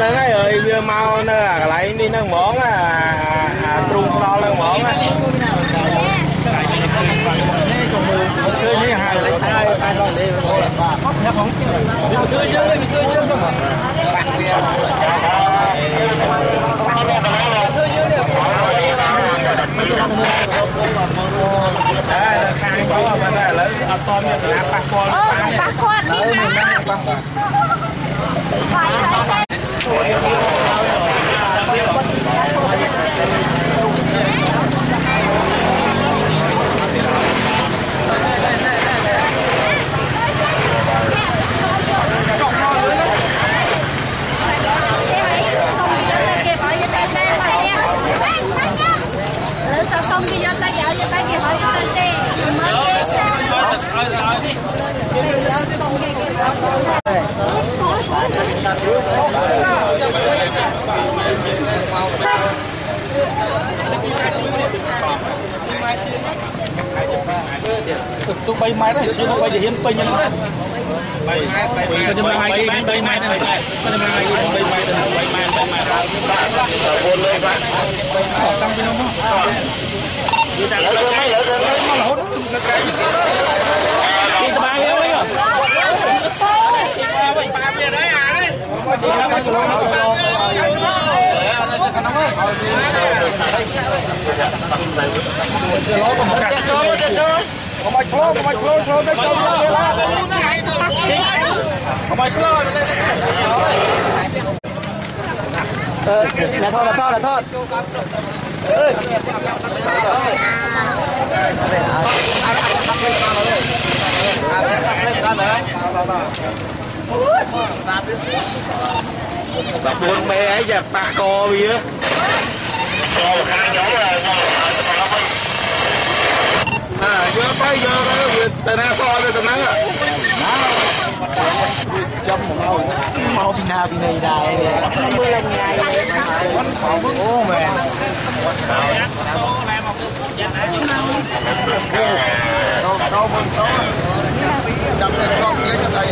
nó ngay rồi vừa mau nó lại đi nó món trung to lên món á cứ như hai con đi khai có mà đây là con như là bạc con đi xong đi vô tay dạo cho tay kia hỏi cho tay tê mới kế sao tôi bay máy đó chứ không bay gì hiếm bay như thế bay máy không ai slow tới trong đây là không ai slow là thôi bà buồn mẹ ấy giặt bạc co gì á giờ bây giờ từ nay coi từ nắng à trong một màu pin nào pin này đây 15 ngày ô mẹ trong cái cho kia cho đây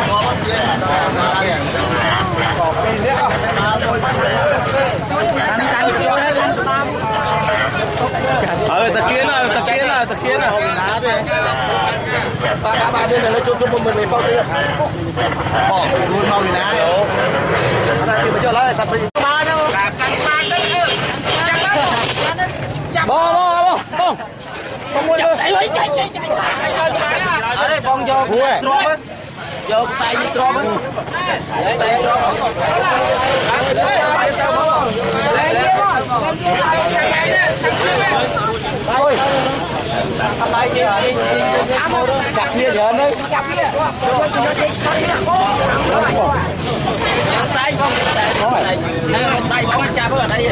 có bắt kia có pin nữa tật kia nào ba đứa này nó chụp mình bao tiền bỏ luôn mau đi ná ta kêu chưa lấy tập đi ba đâu là cắn ba đấy bo không mua chạy ở đây bong vô vô xài như trộm thôi bay đi chặt kia giờ đấy sai không sai tay bóng cha ở đây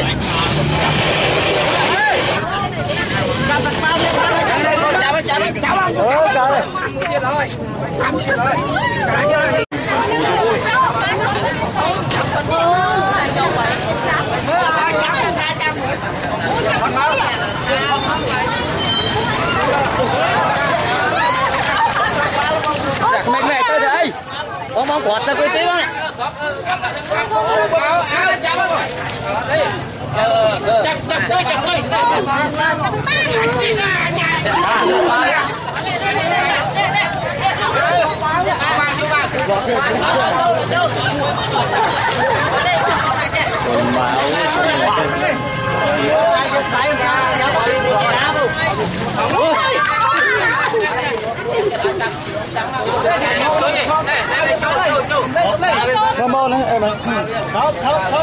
mẹ mẹ tôi đây bóng quạt ra quay tí đó chặt tôi Come on em ơi. Thốt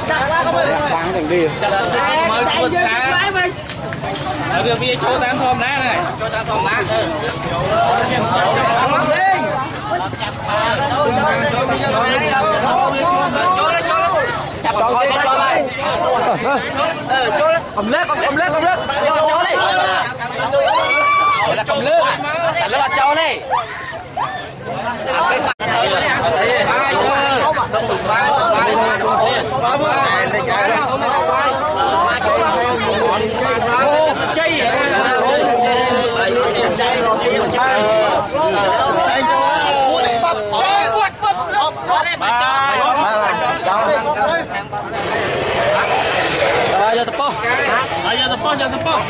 chặt quá không ơi. Sáng thành đi. Mời vượt cá. Ở đường bia chỗ tán thom ná này. Chỗ tán thom ná. Come đi. Chặt thôi cho đây. Cầm lết. Cho đi. Cầm lết. Đặt lết cho đi. tepung jangan tepung.